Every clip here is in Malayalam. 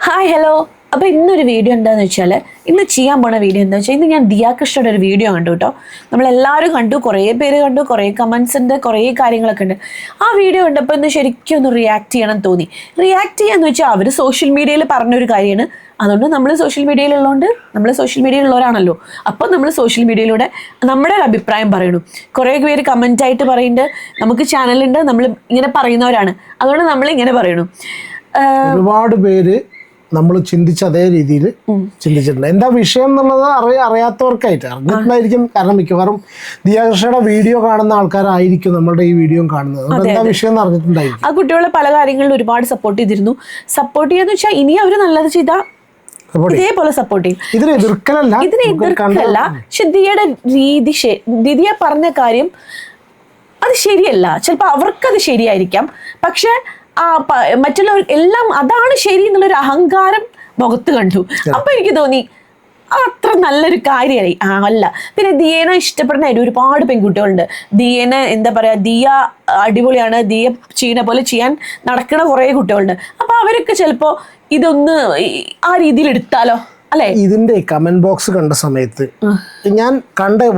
Hi hello. അപ്പോൾ ഇന്നൊരു വീഡിയോ എന്താണെന്ന് വെച്ചാൽ ഇന്ന് ചെയ്യാൻ പോണ വീഡിയോ എന്താണെന്ന് വെച്ചാൽ ഇന്ന് ഞാൻ ദിയ കൃഷ്ണയുടെ ഒരു വീഡിയോ കണ്ടു കേട്ടോ. നമ്മളെല്ലാവരും കണ്ടു, കുറേ പേര് കണ്ടു, കുറേ കമൻസ് ഉണ്ട്, കുറേ കാര്യങ്ങളൊക്കെ ഉണ്ട്. ആ വീഡിയോ കണ്ടപ്പോൾ ഇന്ന് ശരിക്കും ഒന്ന് റിയാക്ട് ചെയ്യണം തോന്നി. റിയാക്ട് ചെയ്യാന്ന് വെച്ചാൽ അവർ സോഷ്യൽ മീഡിയയിൽ പറഞ്ഞൊരു കാര്യമാണ്. അതുകൊണ്ട് നമ്മൾ സോഷ്യൽ മീഡിയയിലുള്ളതുകൊണ്ട് നമ്മൾ സോഷ്യൽ മീഡിയയിലുള്ളവരാണല്ലോ. അപ്പോൾ നമ്മൾ സോഷ്യൽ മീഡിയയിലൂടെ നമ്മുടെ ഒരു അഭിപ്രായം പറയണു. കുറേ പേര് കമൻറ്റായിട്ട് പറയുന്നുണ്ട്, നമുക്ക് ചാനലുണ്ട്, നമ്മൾ ഇങ്ങനെ പറയുന്നവരാണ്, അതുകൊണ്ട് നമ്മൾ ഇങ്ങനെ പറയണു. ഒരുപാട് പേര് നമ്മൾ ചിന്തിച്ച അതേ രീതിയിൽ ചിന്തിച്ചിട്ടുണ്ട്. എന്താ വിഷയം എന്നുള്ളത് അറിയാത്തവർക്കായിട്ട് അറിഞ്ഞിട്ടുണ്ടായിരിക്കും. കാരണം മിക്കവാറും ദിയ കൃഷ്ണയുടെ വീഡിയോ കാണുന്ന ആൾക്കാരായിരിക്കും നമ്മളുടെ ഈ വീഡിയോ കാണുന്നത്. എന്താ വിഷയം എന്ന് അറിഞ്ഞിട്ടുണ്ടായിരിക്കും. ആ കുട്ടികളെ പല കാര്യങ്ങളിലും ഒരുപാട് സപ്പോർട്ട് ചെയ്തിരുന്നു. സപ്പോർട്ട് ചെയ്യാന്ന് വെച്ചാൽ ഇനി അവർ നല്ലത് ചെയ്താൽ ഇതേപോലെ സപ്പോർട്ട് ചെയ്യും. ഇതിനെ എതിർക്കല്ല. പക്ഷെ ദിയയുടെ രീതി, ദിയ പറഞ്ഞ കാര്യം അത് ശരിയല്ല. ചിലപ്പോൾ അവർക്കത് ശരിയായിരിക്കാം, പക്ഷെ മറ്റുള്ളവർ എല്ലാം അതാണ് ശരി എന്നുള്ളൊരു അഹങ്കാരം മുഖത്ത് കണ്ടു. അപ്പൊ എനിക്ക് തോന്നി അത്ര നല്ലൊരു കാര്യമായി അല്ല. പിന്നെ ദിയേനെ ഇഷ്ടപ്പെടുന്ന ഒരുപാട് പെൺകുട്ടികളുണ്ട്. ദിയേനെ എന്താ പറയാ, ദിയ അടിപൊളിയാണ്, ദിയ ചെയ്യുന്ന പോലെ ചെയ്യാൻ നടക്കുന്ന കുറേ കുട്ടികളുണ്ട്. അപ്പൊ അവരൊക്കെ ചിലപ്പോ ഇതൊന്ന് ആ രീതിയിൽ എടുത്താലോ അല്ലെ. ഇതിന്റെ കമന്റ് ബോക്സ് കണ്ട സമയത്ത് ഞാൻ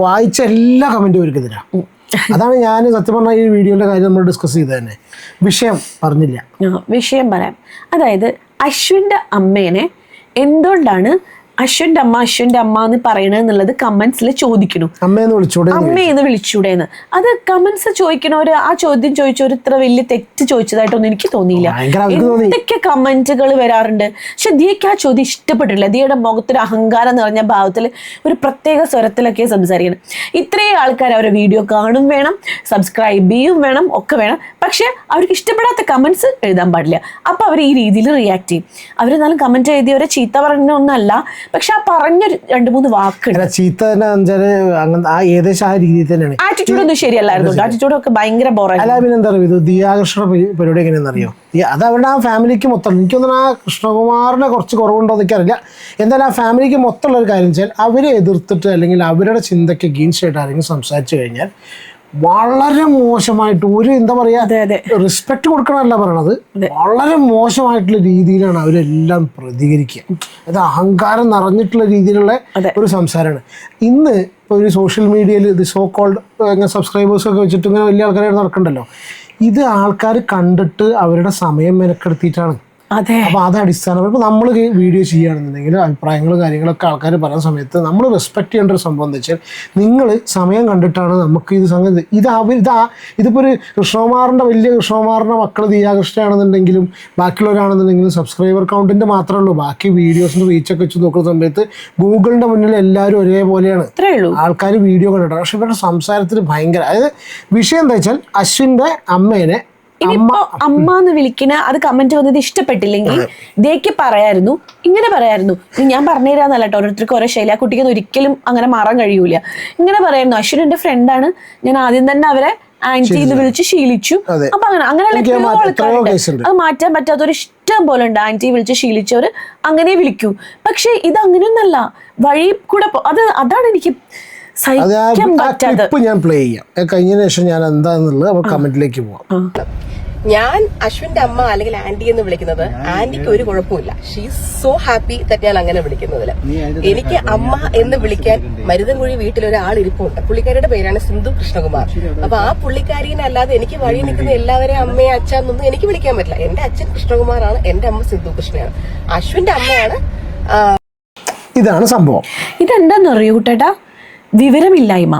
വായിച്ച എല്ലാ കമന്റും അവർക്കെതിരാ. അതാണ് ഞാൻ സത്യം പറഞ്ഞ ഈ വീഡിയോന്റെ കാര്യം നമ്മൾ ഡിസ്കസ് ചെയ്ത് തന്നെ. വിഷയം പറഞ്ഞില്ല. വിഷയം പറയാം. അതായത് അശ്വിൻ്റെ അമ്മേനെ എന്തുകൊണ്ടാണ് അശ്വിൻ്റെ അമ്മ എന്ന് പറയണത് എന്നുള്ളത് കമന്റ്സിൽ ചോദിക്കണം. അമ്മയെന്ന് വിളിച്ചൂടെന്ന്. അത് കമന്റ്സ് ചോദിക്കണവര്, ആ ചോദ്യം ചോദിച്ചവർ ഇത്ര വലിയ തെറ്റ് ചോദിച്ചതായിട്ടൊന്നും എനിക്ക് തോന്നിയില്ല. എന്തൊക്കെ കമന്റുകൾ വരാറുണ്ട്. പക്ഷെ ദിയക്ക് ആ ചോദ്യം ഇഷ്ടപ്പെട്ടില്ല. ദിയയുടെ മുഖത്തൊരു അഹങ്കാരം നിറഞ്ഞ ഭാവത്തിൽ ഒരു പ്രത്യേക സ്വരത്തിലൊക്കെ സംസാരിക്കണം. ഇത്രയും ആൾക്കാർ അവരുടെ വീഡിയോ കാണും വേണം, സബ്സ്ക്രൈബ് ചെയ്യും വേണം, ഒക്കെ വേണം. പക്ഷെ അവർക്ക് ഇഷ്ടപ്പെടാത്ത കമന്റ്സ് എഴുതാൻ പാടില്ല. അപ്പൊ അവർ ഈ രീതിയിൽ റിയാക്ട് ചെയ്യും. അവരെന്നാലും കമന്റ് എഴുതിയവരെ ചീത്ത പറഞ്ഞൊന്നല്ല, പക്ഷെ ആ പറഞ്ഞ 2-3 വാക്കുണ്ട്. ആറ്റിറ്റ്യൂഡ് ഒന്നും ശരിയല്ലായിരുന്നു. ആറ്റിറ്റ്യൂഡ് ഒക്കെ ഭയങ്കര ബോറായിരുന്നു. ദിയ കൃഷ്ണ പരിപാടി എങ്ങനെയാണെന്നറിയോ? അത് അവരുടെ ആ ഫാമിലിക്ക് മൊത്തം, എനിക്കൊന്നും ആ കൃഷ്ണകുമാറിനെ കുറച്ച് കുറവുണ്ടോ എന്നൊക്കെ എന്തായാലും ആ ഫാമിലിക്ക് മൊത്തമുള്ള ഒരു കാര്യം വെച്ചാൽ അവരെ എതിർത്തിട്ട് അല്ലെങ്കിൽ അവരുടെ ചിന്തയ്ക്ക് അഗെയിൻസ്റ്റ് ആയിട്ട് ആരെങ്കിലും സംസാരിച്ചു കഴിഞ്ഞാൽ വളരെ മോശമായിട്ട് ഒരു എന്താ പറയാ റെസ്പെക്ട് കൊടുക്കണമല്ല പറയണത്, വളരെ മോശമായിട്ടുള്ള രീതിയിലാണ് അവരെല്ലാം പ്രതികരിക്കുക. അത് അഹങ്കാരം നിറഞ്ഞിട്ടുള്ള രീതിയിലുള്ള ഒരു സംസാരമാണ്. ഇന്ന് ഇപ്പോൾ ഒരു സോഷ്യൽ മീഡിയയിൽ ഇത് സോ കോൾഡ് ഇങ്ങനെ സബ്സ്ക്രൈബേഴ്സൊക്കെ വെച്ചിട്ട് ഇങ്ങനെ വലിയ ആൾക്കാരായിട്ട് നടക്കണ്ടല്ലോ. ഇത് ആൾക്കാർ കണ്ടിട്ട് അവരുടെ സമയം മെനക്കെടുത്തിയിട്ടാണ്. അപ്പൊ അത് അടിസ്ഥാനം. ഇപ്പൊ നമ്മൾ വീഡിയോ ചെയ്യുകയാണെന്നുണ്ടെങ്കിൽ അഭിപ്രായങ്ങളും കാര്യങ്ങളൊക്കെ ആൾക്കാർ പറയുന്ന സമയത്ത് നമ്മൾ റെസ്പെക്ട് ചെയ്യേണ്ട ഒരു സംഭവം എന്ന് വെച്ചാൽ നിങ്ങൾ സമയം കണ്ടിട്ടാണ് നമുക്ക് ഇത് സംഗതി. ഇതിപ്പോ ഒരു വലിയ കൃഷ്ണകുമാറിന്റെ മക്കൾ ദിയ കൃഷ്ണയാണെന്നുണ്ടെങ്കിലും ബാക്കിയുള്ളവരാണെന്നുണ്ടെങ്കിലും സബ്സ്ക്രൈബർ കൗണ്ടിന്റെ മാത്രമേ ഉള്ളൂ. ബാക്കി വീഡിയോസിന്റെ റീച്ചൊക്കെ വെച്ച് നോക്കുന്ന സമയത്ത് ഗൂഗിളിന്റെ മുന്നിൽ എല്ലാവരും ഒരേപോലെയാണ് ആൾക്കാർ വീഡിയോ കണ്ടിട്ടാണ്. പക്ഷെ ഇവരുടെ സംസാരത്തിൽ ഭയങ്കര, അതായത് വിഷയം എന്താ വെച്ചാൽ അശ്വിന്റെ അമ്മേനെ അമ്മ എന്ന് വിളിക്കുന്ന അത് കമന്റ് വന്നത് ഇഷ്ടപ്പെട്ടില്ലെങ്കിൽ ദേക്ക് പറയായിരുന്നു, ഇങ്ങനെ പറയായിരുന്നു. ഞാൻ പറഞ്ഞുതരാന്നല്ല കേട്ടോ, ഓരോരുത്തർക്ക് ഓരോ ശൈലി. ആ കുട്ടിക്ക് ഒരിക്കലും അങ്ങനെ മാറാൻ കഴിയൂല. ഇങ്ങനെ പറയായിരുന്നു, അശ്വിൻ എന്റെ ഫ്രണ്ടാണ്, ഞാൻ ആദ്യം തന്നെ അവരെ ആന്റി എന്ന് വിളിച്ച് ശീലിച്ചു. അപ്പൊ അങ്ങനെയുള്ള എത്രയോ ആൾക്കാരുണ്ട്. അത് മാറ്റാൻ പറ്റാത്തൊരു ഇഷ്ടം പോലെ ഉണ്ട്. ആന്റി വിളിച്ച് ശീലിച്ചവര് അങ്ങനെ വിളിക്കൂ. പക്ഷെ ഇത് അങ്ങനെയൊന്നല്ല, വഴി കൂടെ അതാണ് എനിക്ക് ഞാൻ പ്ലേ ചെയ്യാം. കഴിഞ്ഞതിന് ശേഷം ഞാൻ എന്താന്നുള്ളത് കമന്റിലേക്ക് പോവാം. ഞാൻ അശ്വിന്റെ അമ്മ അല്ലെങ്കിൽ ആന്റി എന്ന് വിളിക്കുന്നത് ആന്റിക്ക് ഒരു കുഴപ്പമില്ല. ഷീ സോ ഹാപ്പി ദാറ്റ് ഞാൻ അങ്ങനെ വിളിക്കുന്നതില്. എനിക്ക് അമ്മ എന്ന് വിളിക്കാൻ മരുതൻകുഴി വീട്ടിലൊരാൾ ഇരിപ്പുണ്ട്. പുള്ളിക്കാരിയുടെ പേരാണ് സിന്ധു കൃഷ്ണകുമാർ. അപ്പൊ ആ പുള്ളിക്കാരിനെ അല്ലാതെ എനിക്ക് വഴി നിൽക്കുന്ന എല്ലാവരെയും അമ്മയെ അച്ഛന്നൊന്നും എനിക്ക് വിളിക്കാൻ പറ്റില്ല. എന്റെ അച്ഛൻ കൃഷ്ണകുമാറാണ്, എന്റെ അമ്മ സിന്ധു കൃഷ്ണയാണ്. അശ്വിന്റെ അമ്മയാണ്. ഇതാണ് സംഭവം. ഇതെന്താന്ന് അറിയൂ കൂട്ടേട്ടാ, വിവരമില്ലായ്മ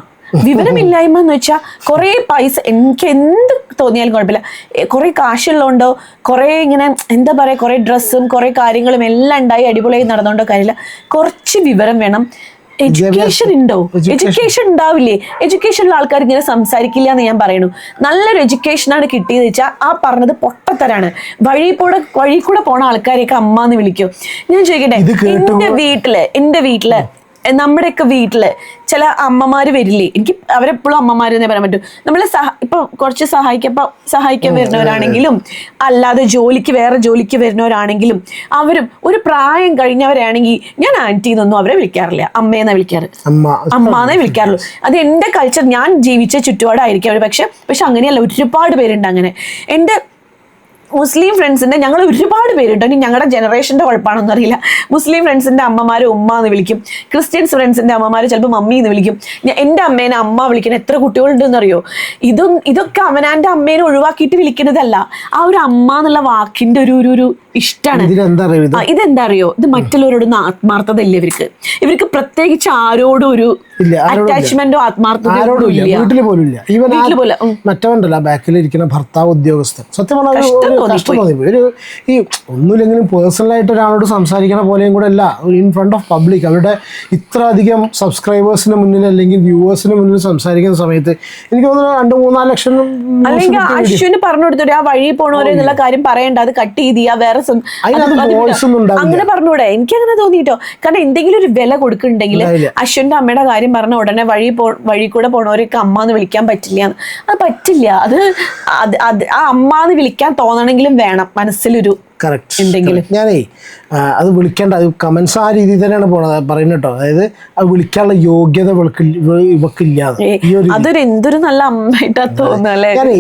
എന്ന് വെച്ചാൽ കുറേ പൈസ, എനിക്ക് എന്ത് തോന്നിയാലും കുഴപ്പമില്ല, കുറേ കാശുള്ളതുകൊണ്ടോ കുറേ ഇങ്ങനെ എന്താ പറയുക കുറേ ഡ്രസ്സും കുറേ കാര്യങ്ങളും എല്ലാം ഉണ്ടായി അടിപൊളിയായി നടന്നുകൊണ്ടോ കാര്യമില്ല. കുറച്ച് വിവരം വേണം. എഡ്യൂക്കേഷൻ ഉണ്ടോ? എഡ്യൂക്കേഷൻ ഉണ്ടാവില്ലേ? എഡ്യൂക്കേഷനുള്ള ആൾക്കാർ ഇങ്ങനെ സംസാരിക്കില്ല എന്ന് ഞാൻ പറയണു. നല്ലൊരു എഡ്യൂക്കേഷനാണ് കിട്ടിയെന്ന് വെച്ചാൽ ആ പറഞ്ഞത് പൊട്ടത്തരാണ്. വഴി കൂടെ പോണ ആൾക്കാരെയൊക്കെ അമ്മ എന്ന് വിളിക്കും. ഞാൻ ചോദിക്കട്ടെ, എന്റെ വീട്ടില് നമ്മുടെയൊക്കെ വീട്ടില് ചില അമ്മമാര് വരില്ലേ, എനിക്ക് അവരെപ്പോഴും അമ്മമാരെന്നേ പറയാൻ പറ്റും. നമ്മളെ ഇപ്പൊ കുറച്ച് സഹായിക്കാൻ വരുന്നവരാണെങ്കിലും അല്ലാതെ വേറെ ജോലിക്ക് വരുന്നവരാണെങ്കിലും അവരും ഒരു പ്രായം കഴിഞ്ഞവരാണെങ്കിൽ ഞാൻ ആന്റി എന്നൊന്നും അവരെ വിളിക്കാറില്ല, അമ്മയെന്നാ വിളിക്കാറ്, അമ്മാന്നേ വിളിക്കാറുള്ളൂ. അത് എന്റെ കൾച്ചർ, ഞാൻ ജീവിച്ച ചുറ്റുപാടായിരിക്കും അവർ. പക്ഷെ അങ്ങനെയല്ല, ഒരുപാട് പേരുണ്ട് അങ്ങനെ. മുസ്ലിം ഫ്രണ്ട്സിന്റെ ഞങ്ങൾ ഒരുപാട് പേരുണ്ട്. ഇനി ഞങ്ങളുടെ ജനറേഷന്റെ കുഴപ്പമാണെന്ന് അറിയില്ല. മുസ്ലിം ഫ്രണ്ട്സിന്റെ അമ്മമാര് ഉമ്മ എന്ന് വിളിക്കും, ക്രിസ്ത്യൻസ് ഫ്രണ്ട്സിന്റെ അമ്മമാര് ചിലപ്പോൾ മമ്മി എന്ന് വിളിക്കും. എന്റെ അമ്മേനെ അമ്മ വിളിക്കുന്ന എത്ര കുട്ടികളുണ്ടെന്ന് അറിയോ? ഇതൊക്കെ അവനാന്റെ അമ്മേനെ ഒഴിവാക്കിയിട്ട് വിളിക്കുന്നതല്ല, ആ ഒരു അമ്മ എന്നുള്ള വാക്കിന്റെ ഒരു ഇഷ്ടമാണ്. ഇതെന്താ അറിയോ? ഇത് മറ്റുള്ളവരോടൊന്നും ആത്മാർത്ഥത ഇല്ല ഇവർക്ക് പ്രത്യേകിച്ച് ആരോടും ഒരു അറ്റാച്ച്മെന്റോ ആത്മാർത്ഥതയോ വീട്ടിൽ പോലും ഇല്ല. ഈവൻ മറ്റവണ്ടല്ല ബാക്കിലിരിക്കുന്ന ഭർത്താവ് ഉദ്യോഗസ്ഥൻ സത്യം പറഞ്ഞാൽ കഷ്ടം തോന്നി. ഈ ഒന്നുമില്ലെങ്കിലും പേഴ്സണലായിട്ട് ഒരാളോട് സംസാരിക്കണ പോലെയും കൂടെ അല്ല ഇൻ ഫ്രണ്ട് ഓഫ് പബ്ലിക്. അവരുടെ ഇത്ര അധികം സബ്സ്ക്രൈബേഴ്സിന് മുന്നിൽ അല്ലെങ്കിൽ വ്യൂവേഴ്സിന് മുന്നിൽ സംസാരിക്കുന്ന സമയത്ത് എനിക്ക് തോന്നുന്നു 2-3-4 ലക്ഷം. അല്ലെങ്കിൽ അശ്വിന് പറഞ്ഞു കൊടുത്തു ആ വഴി പോണവരെ എന്നുള്ള കാര്യം പറയണ്ട, അത് കട്ട് ചെയ്തിയാ വേറെ അങ്ങനെ പറഞ്ഞൂടെ? എനിക്ക് അങ്ങനെ തോന്നിട്ടോ. കാരണം എന്തെങ്കിലും ഒരു വില കൊടുക്കുന്നുണ്ടെങ്കിൽ അശ്വിന്റെ അമ്മയുടെ കാര്യം പറഞ്ഞ ഉടനെ വഴി കൂടെ പോണവരൊക്കെ അമ്മ എന്ന് വിളിക്കാൻ പറ്റില്ല. അത് പറ്റില്ല. അത് ആ അമ്മ എന്ന് വിളിക്കാൻ തോന്നണമെങ്കിലും വേണം മനസ്സിലൊരു എന്തെങ്കിലും. ഞാനേ അത് വിളിക്കേണ്ട, അത് കമന്റ്സ് ആ രീതിയിൽ തന്നെയാണ് പറയുന്നത് കേട്ടോ. അതായത് അത് വിളിക്കാനുള്ള യോഗ്യത ഇവക്കില്ലാതെ. അതൊരു എന്തൊരു നല്ല അമ്മയായിട്ടാ തോന്നുന്നല്ലേ. ഞാനേ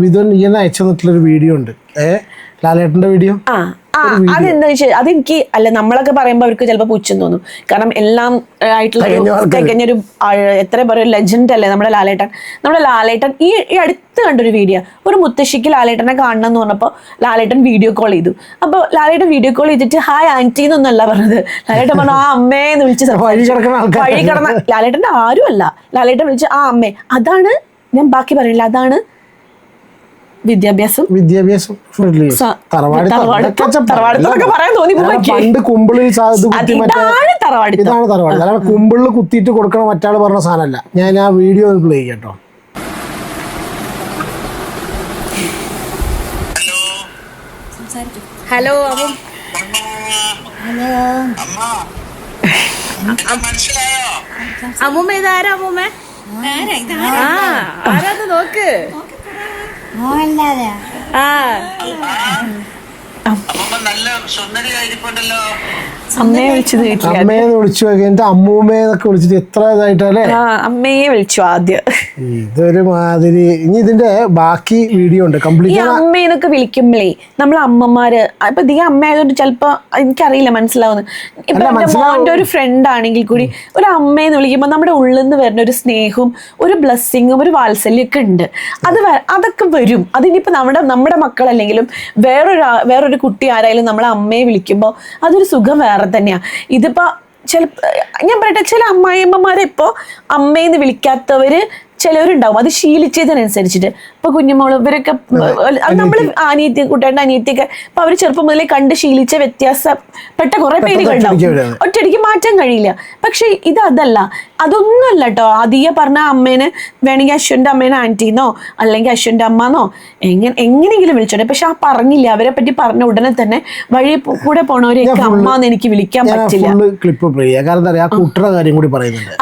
വിധു ഇങ്ങനെ അയച്ചു തന്നിട്ടുള്ളൊരു വീഡിയോ ഉണ്ട്, ലാലേട്ടന്റെ വീഡിയോ. അതെന്താ വെച്ചാൽ അതെനിക്ക് അല്ല, നമ്മളൊക്കെ പറയുമ്പോൾ അവർക്ക് ചിലപ്പോൾ പുച്ഛം തോന്നും. കാരണം എല്ലാം ആയിട്ടുള്ള തികഞ്ഞൊരു എത്ര പറയുക ലെജൻഡ് അല്ലേ നമ്മുടെ ലാലേട്ടൻ. ഈ അടുത്ത് കണ്ടൊരു വീഡിയോ, ഒരു മുത്തശ്ശിക്ക് ലാലേട്ടനെ കാണണം എന്ന് പറഞ്ഞപ്പോൾ ലാലേട്ടൻ വീഡിയോ കോൾ ചെയ്തു. അപ്പോൾ ലാലേട്ടൻ വീഡിയോ കോൾ ചെയ്തിട്ട് ഹായ് ആന്റി എന്നൊന്നല്ല പറഞ്ഞത്. ലാലേട്ടൻ പറഞ്ഞു ആ അമ്മേന്ന് വിളിച്ച് വഴി കിടന്ന ലാലേട്ടൻ്റെ ആരും അല്ല. ലാലേട്ടൻ വിളിച്ച് ആ അമ്മേ. അതാണ് ഞാൻ ബാക്കി പറയില്ല, അതാണ് വിദ്യാഭ്യാസം. ഇതാണ് തറവാട്. അല്ലാതെ കുമ്പിളിൽ കുത്തിയിട്ട് കൊടുക്കണ മറ്റാള് പറഞ്ഞ സാധനമല്ല. ഞാൻ ആ വീഡിയോ പ്ലേ ചെയ്യട്ടോ. ഹലോ അമ്മൂമ്മ, ഇതാരാ അമ്മൂമ്മ? ആരാന്ന് നോക്ക്. അമ്മയെ വിളിച്ചത് അമ്മേന്ന് വിളിച്ചു കഴിഞ്ഞിട്ട് അമ്മൂമ്മേന്നൊക്കെ വിളിച്ചിട്ട് എത്ര ഇതായിട്ടല്ലേ അമ്മയെ വിളിച്ചു ആദ്യം. ഇതൊരു മാതിരി. ഇനി ഇതിന്റെ ബാക്കി വീഡിയോ ഉണ്ട് കംപ്ലീറ്റ്. അമ്മേന്നൊക്കെ വിളിക്കുമ്പോഴേ നമ്മളെ അമ്മമാര് ഇപ്പൊ ഈ അമ്മ ആയതുകൊണ്ട് ചിലപ്പോ എനിക്കറിയില്ല മനസ്സിലാവുന്നു. ഇപ്പൊ എന്റെ മോന്റെ ഒരു ഫ്രണ്ട് ആണെങ്കിൽ കൂടി ഒരു അമ്മയെന്ന് വിളിക്കുമ്പോൾ നമ്മുടെ ഉള്ളിൽ നിന്ന് വരുന്ന ഒരു സ്നേഹവും ഒരു ബ്ലെസ്സിങ്ങും ഒരു വാത്സല്യം ഒക്കെ ഉണ്ട്. അതൊക്കെ വരും. അതിനിപ്പോ നമ്മുടെ മക്കളല്ലെങ്കിലും വേറൊരു കുട്ടി ആരായാലും നമ്മളെ അമ്മയെ വിളിക്കുമ്പോൾ അതൊരു സുഖം വേറെ തന്നെയാ. ഇതിപ്പോ ഞാൻ പറയട്ടെ, ചില അമ്മായിയമ്മമാരെ ഇപ്പോ അമ്മയെന്ന് വിളിക്കാത്തവര് ചിലവരുണ്ടാവും. അത് ശീലിച്ചതിനനുസരിച്ചിട്ട് ഇപ്പൊ കുഞ്ഞുമോള് ഇവരൊക്കെ നമ്മള് കുട്ടികളുടെ അനിയത്തിയൊക്കെ ഇപ്പൊ അവര് ചെറുപ്പം മുതലേ കണ്ട് ശീലിച്ച വ്യത്യാസപ്പെട്ട കുറെ പേരുകളുണ്ടാവും. ഒറ്റയടിക്ക് മാറ്റാൻ കഴിയില്ല. പക്ഷെ അതല്ല, അതൊന്നുമല്ല കേട്ടോ. ആദ്യ പറഞ്ഞ അമ്മേനെ വേണമെങ്കിൽ അശ്വന്റെ അമ്മേനെ ആന്റിന്നോ അല്ലെങ്കിൽ അശ്വന്റെ അമ്മന്നോ എങ്ങനെയെങ്കിലും വിളിച്ചോട്ടെ. പക്ഷെ ആ പറഞ്ഞില്ല, അവരെ പറ്റി പറഞ്ഞ ഉടനെ തന്നെ വഴി കൂടെ പോണവരെയൊക്കെ അമ്മന്ന് എനിക്ക് വിളിക്കാൻ പറ്റില്ല.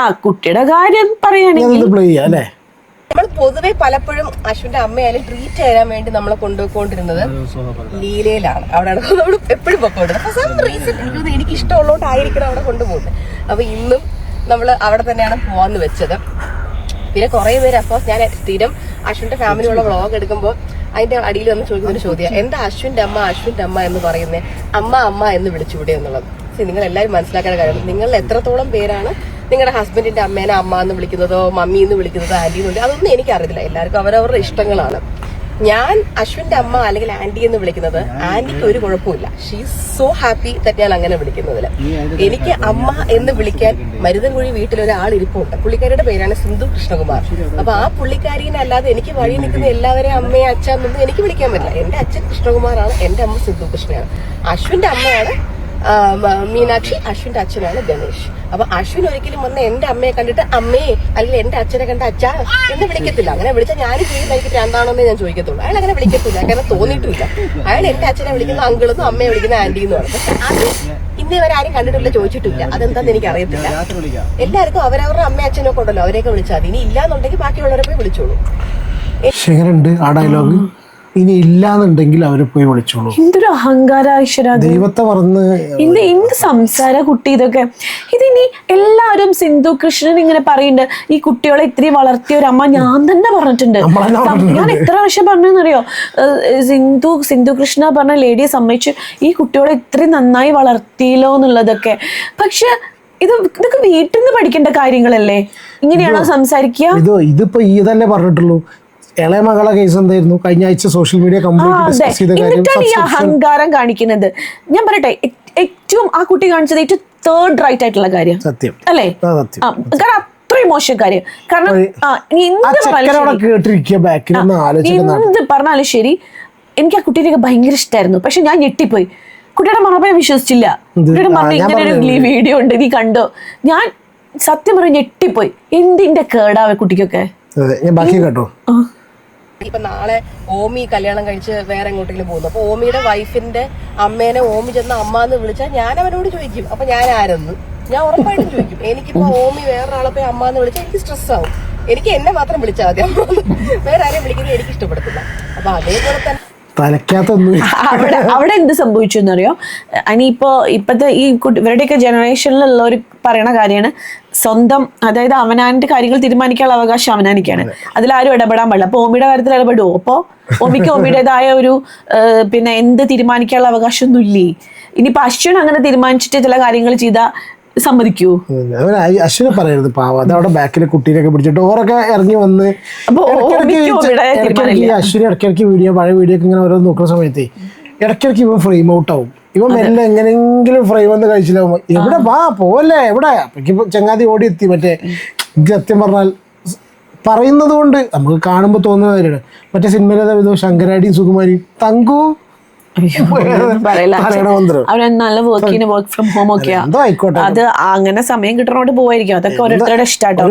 ആ കുട്ടിയുടെ കാര്യം പറയുകയാണെങ്കിൽ നമ്മൾ പൊതുവെ പലപ്പോഴും അശ്വിന്റെ അമ്മയായാലും ട്രീറ്റ് ചെയ്യാൻ വേണ്ടി നമ്മളെ കൊണ്ടുപോയിക്കൊണ്ടിരുന്നത് ലീലയിലാണ്. അവിടെയാണ് നമ്മൾ എപ്പോഴും പൊക്കോണ്ടിരുന്നത്. ഫോർ സം റീസൺ എനിക്ക് ഇഷ്ടമുള്ളതുകൊണ്ടായിരിക്കണം അവിടെ കൊണ്ടുപോകുന്നത്. അപ്പൊ ഇന്നും നമ്മൾ അവിടെ തന്നെയാണ് പോവാന്ന് വെച്ചത്. പിന്നെ കുറെ പേര് അപ്പൊ ഞാൻ സ്ഥിരം അശ്വിന്റെ ഫാമിലിയുള്ള വ്ളോഗ് എടുക്കുമ്പോൾ അതിന്റെ അടിയിൽ വന്ന് ചോദിക്കുന്നൊരു ചോദ്യം, എന്താ അശ്വിന്റെ അമ്മ എന്ന് പറയുന്നത്, അമ്മ എന്ന് വിളിച്ചുകൂടെ എന്നുള്ളത്. നിങ്ങൾ എല്ലാവരും മനസ്സിലാക്കേണ്ട കാര്യം, നിങ്ങൾ എത്രത്തോളം പേരാണ് നിങ്ങളുടെ ഹസ്ബൻഡിന്റെ അമ്മേനെ അമ്മ എന്ന് വിളിക്കുന്നതോ മമ്മി എന്ന് വിളിക്കുന്നതോ ആന്റി എന്ന് വിളിക്കുന്നത്, അതൊന്നും എനിക്കറിയില്ല. എല്ലാവർക്കും അവരവരുടെ ഇഷ്ടങ്ങളാണ്. ഞാൻ അശ്വിന്റെ അമ്മ അല്ലെങ്കിൽ ആന്റി എന്ന് വിളിക്കുന്നത് ആന്റിക്ക് ഒരു കുഴപ്പമില്ല. She is so happy that ഞാൻ അങ്ങനെ വിളിക്കുന്നതിൽ. എനിക്ക് അമ്മ എന്ന് വിളിക്കാൻ മരുതൻകുഴി വീട്ടിലൊരാൾ ഇരിപ്പുണ്ട്. പുള്ളിക്കാരിയുടെ പേരാണ് സിന്ധു കൃഷ്ണകുമാർ. അപ്പൊ ആ പുള്ളിക്കാരിനെ അല്ലാതെ എനിക്ക് വഴി നിൽക്കുന്ന എല്ലാവരെയും അമ്മയെ അച്ഛന്നൊന്നും എനിക്ക് വിളിക്കാൻ പറ്റില്ല. എന്റെ അച്ഛൻ കൃഷ്ണകുമാറാണ്, എന്റെ അമ്മ സിന്ധു കൃഷ്ണയാണ്. അശ്വിന്റെ അമ്മയാണ് മീനാക്ഷി, അശ്വിന്റെ അച്ഛനാണ് ഗണേഷ്. അപ്പൊ അശ്വിൻ ഒരിക്കലും വന്ന് എന്റെ അമ്മയെ കണ്ടിട്ട് അമ്മേ അല്ലെങ്കിൽ എന്റെ അച്ഛനെ കണ്ട അച്ഛാ എന്ന് വിളിക്കത്തില്ല. അങ്ങനെ വിളിച്ചാൽ ഞാനും ചെയ്യുന്ന എനിക്ക് രണ്ടാണോന്നേ ഞാൻ ചോദിക്കത്തുള്ളൂ. അയാൾ അങ്ങനെ വിളിക്കത്തില്ല, കാരണം തോന്നിയിട്ടില്ല. അയാൾ എന്റെ അച്ഛനെ വിളിക്കുന്ന അങ്കിളെന്നും അമ്മയെ വിളിക്കുന്ന ആന്റിന്നുമാണ്. പക്ഷെ അത് ഇന്നേ വരെ ആരും കണ്ടിട്ടില്ല, ചോദിച്ചിട്ടില്ല. അതെന്താന്ന് എനിക്ക് അറിയത്തില്ല. എല്ലാവർക്കും അവരവരുടെ അമ്മ അച്ഛനൊക്കെ ഉണ്ടല്ലോ, അവരെയൊക്കെ വിളിച്ചാൽ മതി. ഇനി ഇല്ലാന്നുണ്ടെങ്കിൽ ബാക്കിയുള്ളവരെ പോയി വിളിച്ചോളൂ. ആ ഡയലോഗ് ഇനി ഇല്ലാന്നുണ്ടെങ്കിൽ അവരെ പോയി വിളിച്ചോളൂ. എന്തൊരു അഹങ്കാര ഈശ്വര, ദൈവത്തെ മറന്ന് എന്ത് സംസാര കുട്ടി ഇതൊക്കെ. ഇതിനി എല്ലാവരും സിന്ധു കൃഷ്ണൻ ഇങ്ങനെ പറയുന്നുണ്ട്, ഈ കുട്ടികളെ ഇത്രയും വളർത്തിയ ഒരു അമ്മ. ഞാൻ തന്നെ പറഞ്ഞിട്ടുണ്ട്, ഞാൻ എത്ര പ്രാവശ്യം പറഞ്ഞെന്നറിയോ, സിന്ധു കൃഷ്ണ പറഞ്ഞ ലേഡിയെ സമ്മതിച്ചു ഈ കുട്ടികളെ ഇത്രയും നന്നായി വളർത്തിയല്ലോ എന്നുള്ളതൊക്കെ. പക്ഷെ ഇതൊക്കെ വീട്ടിൽ നിന്ന് പഠിക്കേണ്ട കാര്യങ്ങളല്ലേ? ഇങ്ങനെയാണോ സംസാരിക്കുക? ഇതിപ്പോ ഈ തന്നെ പറഞ്ഞിട്ടുള്ളൂ. ഇളയ മകളെ കേസ് എന്തായിരുന്നു കഴിഞ്ഞ ആഴ്ച സോഷ്യൽ മീഡിയ എന്നിട്ടാണ് ഈ അഹങ്കാരം കാണിക്കുന്നത്. ഞാൻ പറയട്ടെ, ഏറ്റവും ആ കുട്ടി കാണിച്ചത് ഏറ്റവും തേർഡ് റൈറ്റ് ആയിട്ടുള്ള കാര്യം സത്യം അല്ലേ? കാരണം അത്രയും മോശം കാര്യം. കാരണം എന്ത് പറഞ്ഞാലും ശരി, എനിക്ക് ആ കുട്ടീനെയൊക്കെ ഭയങ്കര ഇഷ്ടമായിരുന്നു. പക്ഷെ ഞാൻ ഞെട്ടിപ്പോയി. കുട്ടിയുടെ മറപ്പേ വിശ്വസിച്ചില്ല. കുട്ടിയുടെ മറ ഇങ്ങനെ ഒരു വീഡിയോ ഉണ്ട്, നീ കണ്ടോ? ഞാൻ സത്യം പറഞ്ഞ് ഞെട്ടിപ്പോയി. എന്തിന്റെ കേടാവേ കുട്ടിക്കൊക്കെ. ബാക്കി കേട്ടോ. ഇപ്പൊ നാളെ ഓമി കല്യാണം കഴിച്ച് വേറെ എങ്ങോട്ടെങ്കിലും പോകുന്നു. അപ്പൊ ഓമിയുടെ വൈഫിന്റെ അമ്മേനെ ഓമി ചെന്ന് അമ്മ എന്ന് വിളിച്ചാൽ ഞാൻ അവനോട് ചോദിക്കും, അപ്പൊ ഞാൻ ആരെന്ന് ഞാൻ ഉറപ്പായിട്ടും ചോദിക്കും. എനിക്കിപ്പോ ഓമി വേറൊരാളെ പോയി അമ്മ എന്ന് വിളിച്ചാൽ എനിക്ക് സ്ട്രെസ് ആവും. എനിക്ക് എന്നെ മാത്രം വിളിച്ചാൽ മതി, വേറെ ആരെയും വിളിക്കുന്നത് എനിക്ക് ഇഷ്ടപ്പെടത്തില്ല. അപ്പൊ അതേപോലെ തന്നെ അവിടെ എന്ത് സംഭവിച്ചു എന്നറിയോ? ഇപ്പോഴത്തെ ഈ ഇവരുടെയൊക്കെ ജനറേഷനിലുള്ളവർ പറയണ കാര്യമാണ്, സ്വന്തം അതായത് അവനാന്റെ കാര്യങ്ങൾ തീരുമാനിക്കാനുള്ള അവകാശം അവനാനിക്കാണ്, അതിലാരും ഇടപെടാൻ പാടില്ല. അപ്പൊ ഓമിയുടെ കാര്യത്തിൽ ഇടപെടുമോ? അപ്പൊ ഓമിക്ക് ഓമിയുടേതായ ഒരു പിന്നെ എന്ത് തീരുമാനിക്കാനുള്ള അവകാശം ഒന്നും ഇല്ലേ? ഇനിയിപ്പൊ അശ്വിൻ അങ്ങനെ തീരുമാനിച്ചിട്ട് ചില കാര്യങ്ങൾ ചെയ്താൽ സമ്മതിക്കൂ? അശ്വിനെ പറയരുത്, പാവം. അതവിടെ ബാക്കിലെ കുട്ടീനൊക്കെ പിടിച്ചിട്ട് ഓരൊക്കെ ഇറങ്ങി വന്ന് അശ്വിന് ഇടയ്ക്കിടയ്ക്ക് പഴയ വീഡിയോ ഒക്കെ ഇങ്ങനെ ഓരോ നോക്കുന്ന സമയത്ത് ഇടയ്ക്കിടയ്ക്ക് ഇവൻ ഫ്രെയിം ഔട്ട് ആവും. ഇവൻ മെല്ലെ എങ്ങനെങ്കിലും ഫ്രെയിം വന്ന് കഴിച്ചില്ലാവുമ്പോ എവിടെ വാ പോലെ എവിടെ ചങ്ങാതി ഓടി എത്തി. മറ്റേ സത്യം പറഞ്ഞാൽ പറയുന്നത് കൊണ്ട് നമുക്ക് കാണുമ്പോൾ തോന്നുന്ന കാര്യമാണ്. മറ്റേ സിനിമയിലെ ശങ്കരാടിയും സുകുമാരിയും തങ്കു അവര് നല്ല വർക്ക് ഫ്രം ഹോം ഒക്കെയാ. അത് അങ്ങനെ സമയം കിട്ടണോണ്ട് പോവായിരിക്കും. അതൊക്കെ ഓരോരുത്തരുടെ ഇഷ്ടാട്ടോ.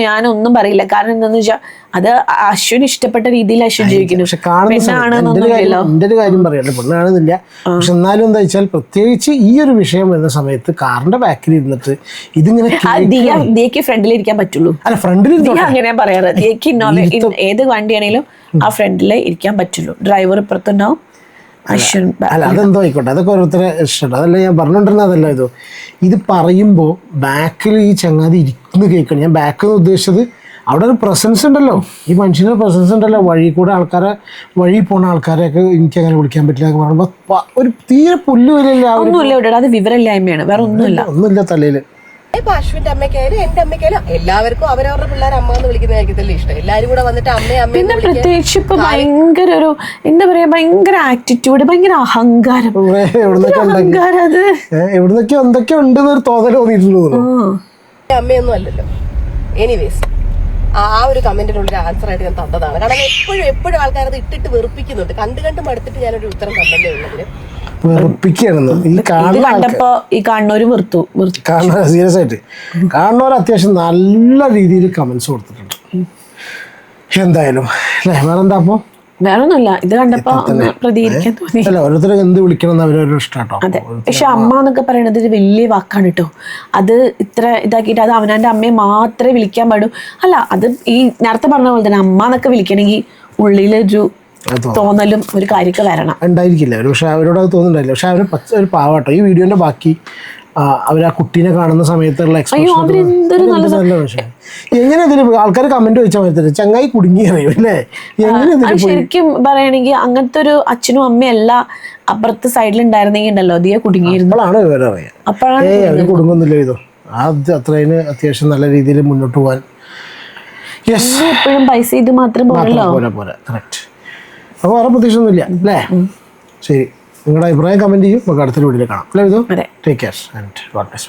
ഞാനൊന്നും പറയില്ല. കാരണം എന്താന്ന് വെച്ചാൽ അത് അശ്വിന് ഇഷ്ടപ്പെട്ട രീതിയിൽ അശ്വിൻ ജീവിക്കുന്നു. എന്റെ ഒരു കാര്യം പറയട്ടെ, പെണ്ണാണെന്നില്ല. പക്ഷെ എന്നാലും എന്താ വെച്ചാൽ പ്രത്യേകിച്ച് ഈ ഒരു വിഷയം വരുന്ന സമയത്ത് കാറിന്റെ ബാക്കിൽ ഇരുന്നിട്ട് ഇതിങ്ങനെ ദിയക്ക് ഫ്രണ്ടിൽ ഇരിക്കാൻ പറ്റുള്ളൂ. അല്ല ഫ്രണ്ടിൽ അങ്ങനെ പറയാറ്. ദിയക്ക് ഏത് വണ്ടിയാണെങ്കിലും ആ ഫ്രണ്ടിലേ ഇരിക്കാൻ പറ്റുള്ളൂ. ഡ്രൈവർ ഇപ്പുറത്തുണ്ടാവും. അല്ല അതെന്തോ ആയിക്കോട്ടെ, അതൊക്കെ ഓരോരുത്തരെ ഇഷ്ടമാണ്. അതല്ല ഞാൻ പറഞ്ഞോണ്ടിരുന്ന അതല്ല. ഇത് പറയുമ്പോൾ ബാക്കിൽ ഈ ചങ്ങാതി ഇരിക്കുന്നു കേൾക്കണം. ഞാൻ ബാക്കിൽ നിന്ന് ഉദ്ദേശിച്ചത് അവിടെ ഒരു പ്രസൻസ് ഉണ്ടല്ലോ, ഈ മനുഷ്യൻ്റെ പ്രസൻസ് ഉണ്ടല്ലോ. വഴി കൂടെ വഴി പോണ ആൾക്കാരെയൊക്കെ എനിക്ക് അങ്ങനെ വിളിക്കാൻ പറ്റില്ല എന്ന് പറയുമ്പോൾ ഒരു തീരെ പുല്ല് വരില്ല. ഒന്നുമില്ല, അത് വിവരമില്ലായ്മയാണ്, വേറെ ഒന്നുമില്ല തലയിൽ. ഇപ്പൊ അശ്വിന്റെ അമ്മയ്ക്കായാലും എന്റെ അമ്മയ്ക്കായാലും എല്ലാവർക്കും അവരവരുടെ പിള്ളേർ അമ്മ എന്ന് വിളിക്കുന്നതായിരിക്കത്തില്ല ഇഷ്ടം. എല്ലാരും കൂടെ വന്നിട്ട് അമ്മയെ പിന്നെ പ്രത്യേകിച്ച് ഇപ്പൊ ഭയങ്കര ഒരു എന്താ പറയാ, ഭയങ്കര ആറ്റിറ്റ്യൂഡ്, ഭയങ്കര അഹങ്കാരം. എവിടുന്നൊക്കെ എന്തൊക്കെ ഉണ്ടെന്നൊരു തോന്നൽ തോന്നിയിട്ടുള്ളൂ. അമ്മയൊന്നും അല്ലല്ലോ. എനിവേസ് ആ ഒരു കമന്റിനുള്ള ആൻസർ ആയിട്ട് ഞാൻ തന്നതാണ്. കാരണം എപ്പോഴും ആൾക്കാരത് ഇട്ടിട്ട് വെറുപ്പിക്കുന്നുണ്ട്. കണ്ടു മടുത്തിട്ട് ഞാനൊരു ഉത്തരം തന്നല്ലേ ഉള്ളതിന് വെറുപ്പിക്കുകയാണെന്ന് ഈ കാണുന്നവര് സീരിയസ് ആയിട്ട് കാണുന്നവർ അത്യാവശ്യം നല്ല രീതിയിൽ കമന്റ്സ് കൊടുത്തിട്ടുണ്ട്. എന്തായാലും അല്ലേ, വേറെന്താ? അപ്പൊ വേറൊന്നുമില്ല, ഇത് കണ്ടപ്പോ പ്രതികരിക്കാൻ തോന്നി. അല്ല, ഓരോരുത്തരും എന്ത് വിളിക്കണം എന്ന് അവരൊരു ഇഷ്ടാട്ടോ. അതെ, പക്ഷെ അമ്മ എന്നൊക്കെ പറയുന്നത് ഒരു വലിയ വാക്കാണ് കേട്ടോ. അത് ഇത്ര ഇതാക്കിയിട്ട് അത് അവനാന്റെ അമ്മയെ മാത്രമേ വിളിക്കാൻ പാടൂ. അല്ല, അത് ഈ നേരത്തെ പറഞ്ഞ പോലെ തന്നെ അമ്മ എന്നൊക്കെ വിളിക്കണമെങ്കിൽ ഉള്ളിലൊരു തോന്നലും ഒരു കാര്യമൊക്കെ വരണം. ഉണ്ടായിരിക്കില്ല, പക്ഷെ അവരോട് അത് തോന്നുന്നുണ്ടായില്ല. പക്ഷെ അവർ ഒരു പാവാട്ടോ. ഈ വീഡിയോന്റെ ബാക്കി അവർ ആ കുട്ടീനെ കാണുന്ന സമയത്തുള്ള എക്സ്പ്രഷൻ എങ്ങനെ ഇതിന് ആൾക്കാർ കമന്റ് ചോദിച്ചാൽ മതി, ചങ്ങായി കുടുങ്ങി അറിയും അല്ലേ? ശരിക്കും പറയുകയാണെങ്കിൽ അങ്ങനത്തെ ഒരു അച്ഛനും അമ്മയല്ല അപ്പുറത്തെ സൈഡിൽ ഉണ്ടായിരുന്നെങ്കിൽ ഉണ്ടല്ലോ ദിയ കുടുങ്ങിയിരുന്നു. അപ്പോഴാണ് വിവരറിയാം. അവര് കുടുങ്ങുന്നില്ല. ഇതോ അത്രയും അത്യാവശ്യം നല്ല രീതിയിൽ മുന്നോട്ട് പോകാൻ എപ്പോഴും പൈസ ഇത് മാത്രം പോരാ. കറക്റ്റ്. അപ്പോൾ വേറെ പ്രതീക്ഷയൊന്നുമില്ല അല്ലേ? ശരി, നിങ്ങളുടെ അഭിപ്രായം കമന്റ് ചെയ്യും. നമുക്ക് അടുത്തൊരു വീഡിയോയിൽ കാണാം അല്ലേ? Take care and God bless.